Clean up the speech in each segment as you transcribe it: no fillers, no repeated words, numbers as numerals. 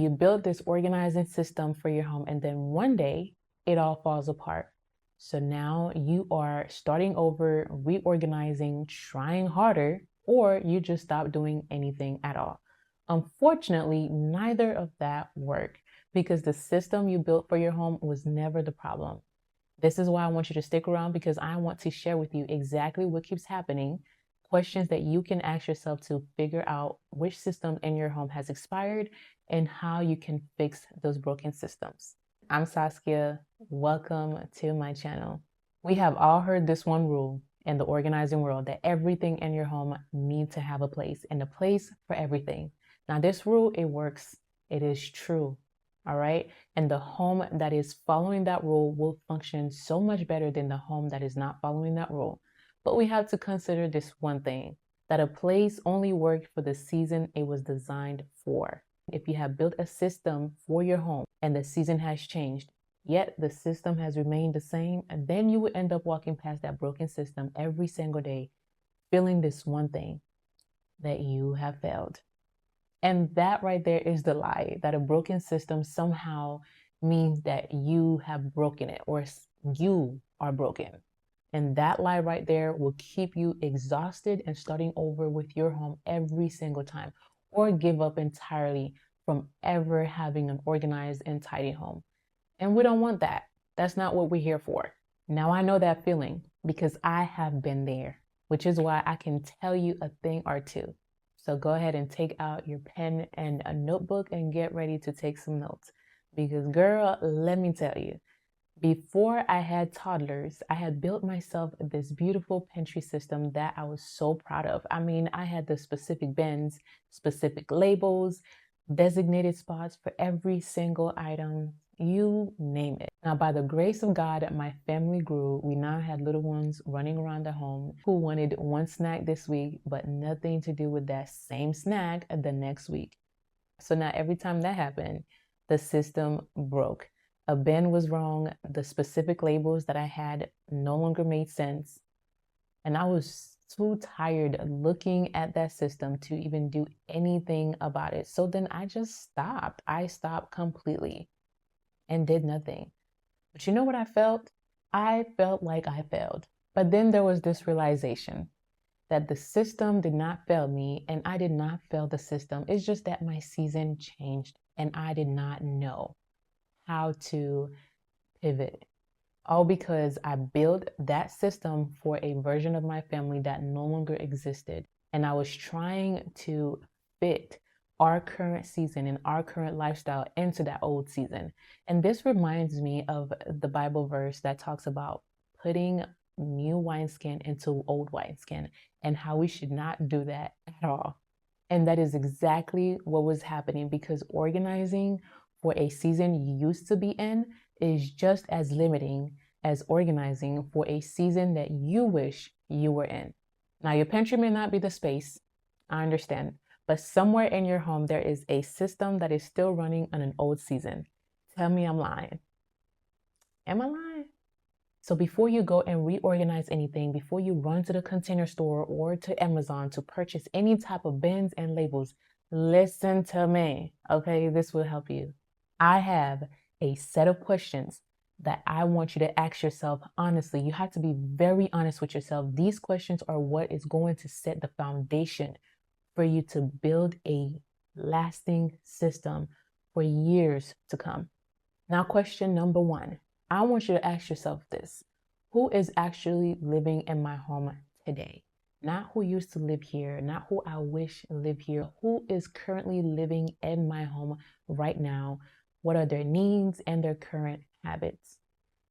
You build this organizing system for your home, and then one day it all falls apart. So now you are starting over, reorganizing, trying harder, or you just stop doing anything at all. Unfortunately, neither of that worked because the system you built for your home was never the problem. This is why I want you to stick around, because I want to share with you exactly what keeps happening, questions that you can ask yourself to figure out which system in your home has expired and how you can fix those broken systems. I'm Saskia. Welcome to my channel. We have all heard this one rule in the organizing world, that everything in your home needs to have a place, and a place for everything. Now, this rule, it works. It is true. All right. And the home that is following that rule will function so much better than the home that is not following that rule. But we have to consider this one thing, that a place only worked for the season it was designed for. If you have built a system for your home and the season has changed, yet the system has remained the same, and then you will end up walking past that broken system every single day, feeling this one thing, that you have failed. And that right there is the lie, that a broken system somehow means that you have broken it, or you are broken. And that lie right there will keep you exhausted and starting over with your home every single time, or give up entirely from ever having an organized and tidy home. And we don't want that. That's not what we're here for. Now, I know that feeling because I have been there, which is why I can tell you a thing or two. So go ahead and take out your pen and a notebook and get ready to take some notes. Because girl, let me tell you, before I had toddlers, I had built myself this beautiful pantry system that I was so proud of. I mean, I had the specific bins, specific labels, designated spots for every single item, you name it. Now, by the grace of God, my family grew. We now had little ones running around the home who wanted one snack this week, but nothing to do with that same snack the next week. So now every time that happened, the system broke. A bin was wrong. The specific labels that I had no longer made sense. And I was too tired looking at that system to even do anything about it. So then I just stopped. I stopped completely and did nothing. But you know what I felt? I felt like I failed. But then there was this realization that the system did not fail me and I did not fail the system. It's just that my season changed and I did not know how to pivot. All because I built that system for a version of my family that no longer existed. And I was trying to fit our current season and our current lifestyle into that old season. And this reminds me of the Bible verse that talks about putting new wineskin into old wineskin, and how we should not do that at all. And that is exactly what was happening, because organizing for a season you used to be in is just as limiting as organizing for a season that you wish you were in. Now, your pantry may not be the space, I understand, but somewhere in your home, there is a system that is still running on an old season. Tell me I'm lying. Am I lying? So before you go and reorganize anything, before you run to the container store or to Amazon to purchase any type of bins and labels, listen to me, okay? This will help you. I have a set of questions that I want you to ask yourself honestly. You have to be very honest with yourself. These questions are what is going to set the foundation for you to build a lasting system for years to come. Now, question number one, I want you to ask yourself this: who is actually living in my home today? Not who used to live here, not who I wish lived here. Who is currently living in my home right now? What are their needs and their current habits?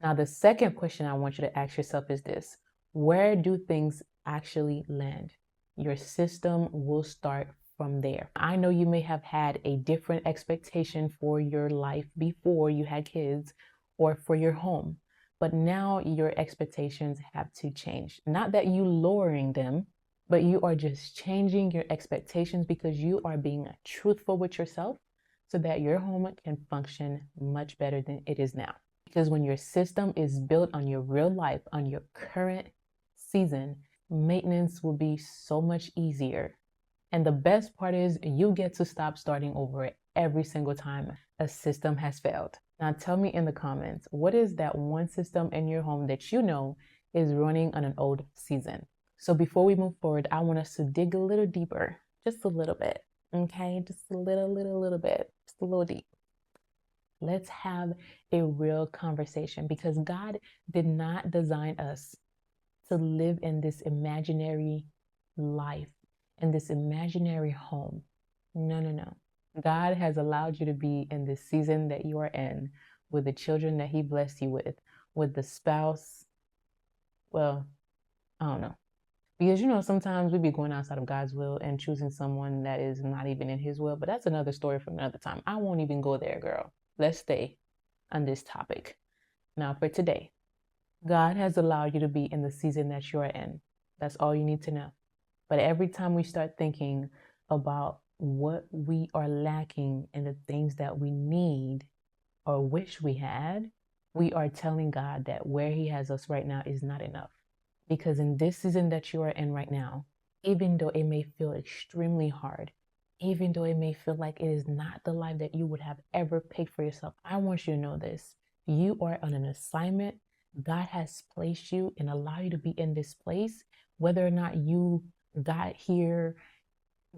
Now, the second question I want you to ask yourself is this: where do things actually land? Your system will start from there. I know you may have had a different expectation for your life before you had kids, or for your home, but now your expectations have to change. Not that you lowering them, but you are just changing your expectations because you are being truthful with yourself so that your home can function much better than it is now. Because when your system is built on your real life, on your current season, maintenance will be so much easier. And the best part is you get to stop starting over every single time a system has failed. Now tell me in the comments, what is that one system in your home that you know is running on an old season? So before we move forward, I want us to dig a little deeper, just a little bit, okay? Just a little bit, just a little deep. Let's have a real conversation, because God did not design us to live in this imaginary life, in this imaginary home. No, no, no. God has allowed you to be in this season that you are in, with the children that He blessed you with the spouse. Well, I don't know. Because, sometimes we be going outside of God's will and choosing someone that is not even in His will, but that's another story for another time. I won't even go there, girl. Let's stay on this topic. Now, for today, God has allowed you to be in the season that you're in. That's all you need to know. But every time we start thinking about what we are lacking and the things that we need or wish we had, we are telling God that where He has us right now is not enough. Because in this season that you are in right now, even though it may feel extremely hard, even though it may feel like it is not the life that you would have ever picked for yourself, I want you to know this. You are on an assignment. God has placed you and allowed you to be in this place, whether or not you got here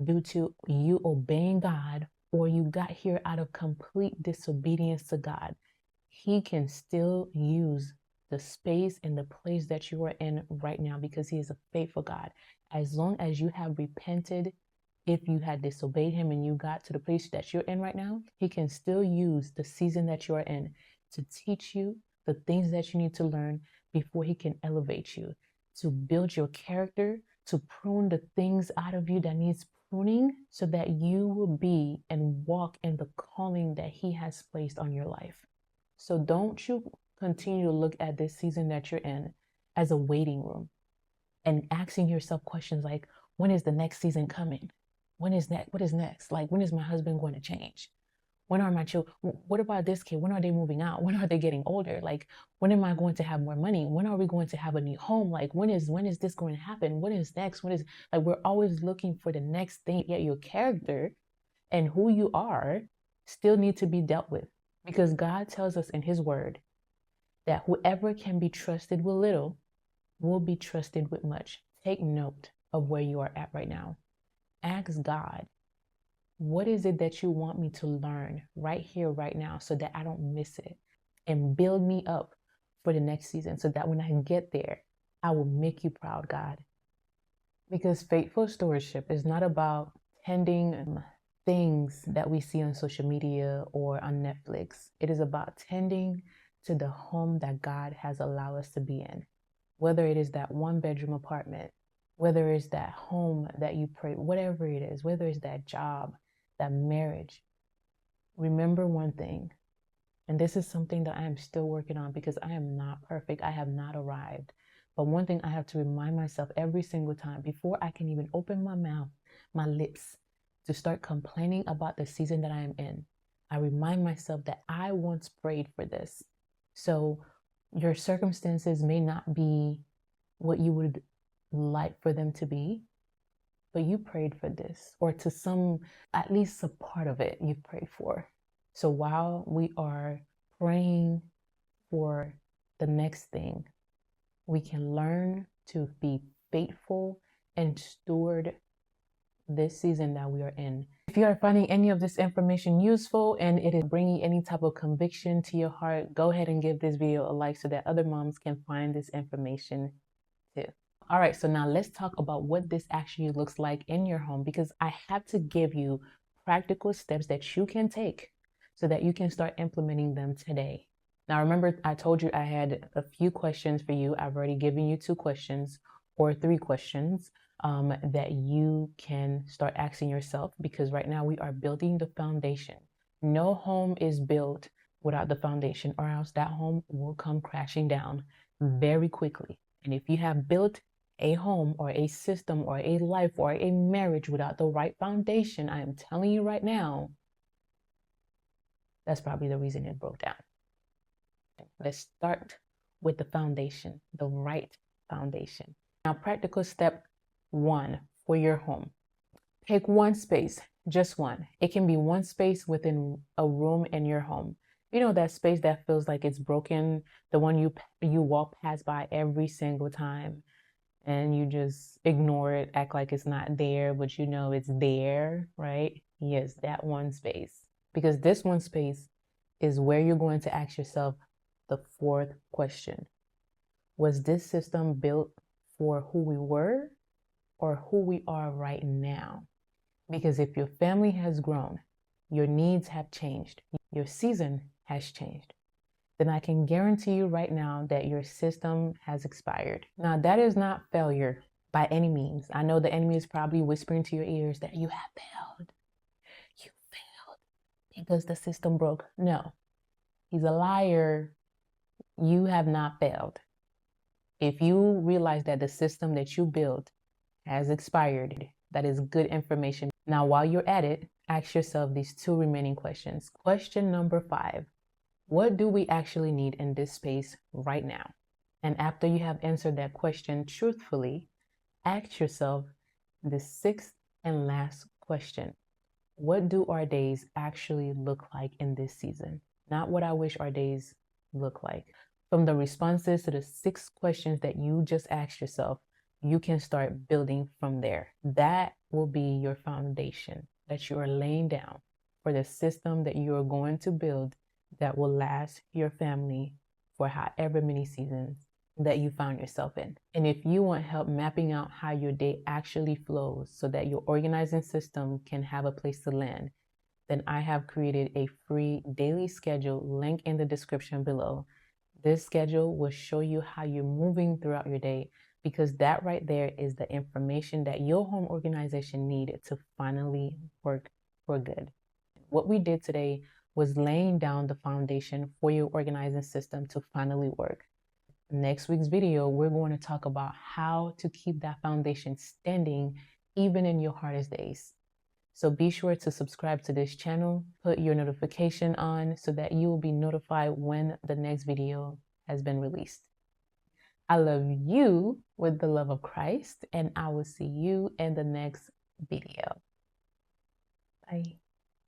due to you obeying God or you got here out of complete disobedience to God. He can still use the space and the place that you are in right now, because He is a faithful God. As long as you have repented, if you had disobeyed Him and you got to the place that you're in right now, He can still use the season that you are in to teach you the things that you need to learn before He can elevate you, to build your character, to prune the things out of you that needs pruning, so that you will be and walk in the calling that He has placed on your life. So don't you continue to look at this season that you're in as a waiting room and asking yourself questions like, when is the next season coming? When is next? What is next? Like, when is my husband going to change? When are my children? What about this kid? When are they moving out? When are they getting older? Like, when am I going to have more money? When are we going to have a new home? Like, when is this going to happen? What is next? What is, like, we're always looking for the next thing, yet your character and who you are still need to be dealt with. Because God tells us in His word that whoever can be trusted with little will be trusted with much. Take note of where you are at right now. Ask God, what is it that you want me to learn right here, right now, so that I don't miss it? And build me up for the next season, so that when I get there, I will make you proud, God. Because faithful stewardship is not about tending things that we see on social media or on Netflix. It is about tending to the home that God has allowed us to be in. Whether it is that 1-bedroom apartment, whether it's that home that you pray, whatever it is, whether it's that job, that marriage. Remember one thing, and this is something that I am still working on, because I am not perfect. I have not arrived. But one thing I have to remind myself every single time before I can even open my mouth, my lips, to start complaining about the season that I am in, I remind myself that I once prayed for this. So your circumstances may not be what you would like for them to be, but you prayed for this, or to some, at least a part of it, you've prayed for. So while we are praying for the next thing, we can learn to be faithful and steward this season that we are in. If you are finding any of this information useful and it is bringing any type of conviction to your heart, go ahead and give this video a like so that other moms can find this information too. All right, so now let's talk about what this actually looks like in your home, because I have to give you practical steps that you can take so that you can start implementing them today. Now, remember, I told you I had a few questions for you. I've already given you 2 questions or 3 questions that you can start asking yourself, because right now we are building the foundation. No home is built without the foundation, or else that home will come crashing down very quickly. And if you have built a home or a system or a life or a marriage without the right foundation, I am telling you right now, that's probably the reason it broke down. Let's start with the foundation, the right foundation. Now, practical step 1 for your home. Pick one space, Just one. It can be one space within a room in your home. You know, that space that feels like it's broken, the one you walk past by every single time and you just ignore it, act like it's not there, but you know it's there, right? Yes, that one space. Because this one space is where you're going to ask yourself the fourth question. Was this system built for who we were or who we are right now? Because if your family has grown, your needs have changed, your season has changed, then I can guarantee you right now that your system has expired. Now, that is not failure by any means. I know the enemy is probably whispering to your ears that you have failed. You failed because the system broke. No, he's a liar. You have not failed. If you realize that the system that you built has expired, that is good information. Now, while you're at it, ask yourself these two remaining questions. Question number 5. What do we actually need in this space right now? And after you have answered that question truthfully, ask yourself the 6th and last question. What do our days actually look like in this season? Not what I wish our days look like. From the responses to the 6 questions that you just asked yourself, you can start building from there. That will be your foundation that you are laying down for the system that you are going to build that will last your family for however many seasons that you found yourself in. And if you want help mapping out how your day actually flows so that your organizing system can have a place to land, then I have created a free daily schedule link in the description below. This schedule will show you how you're moving throughout your day, because that right there is the information that your home organization needed to finally work for good. What we did today was laying down the foundation for your organizing system to finally work. Next week's video, we're going to talk about how to keep that foundation standing even in your hardest days. So be sure to subscribe to this channel, put your notification on so that you will be notified when the next video has been released. I love you with the love of Christ, and I will see you in the next video. Bye.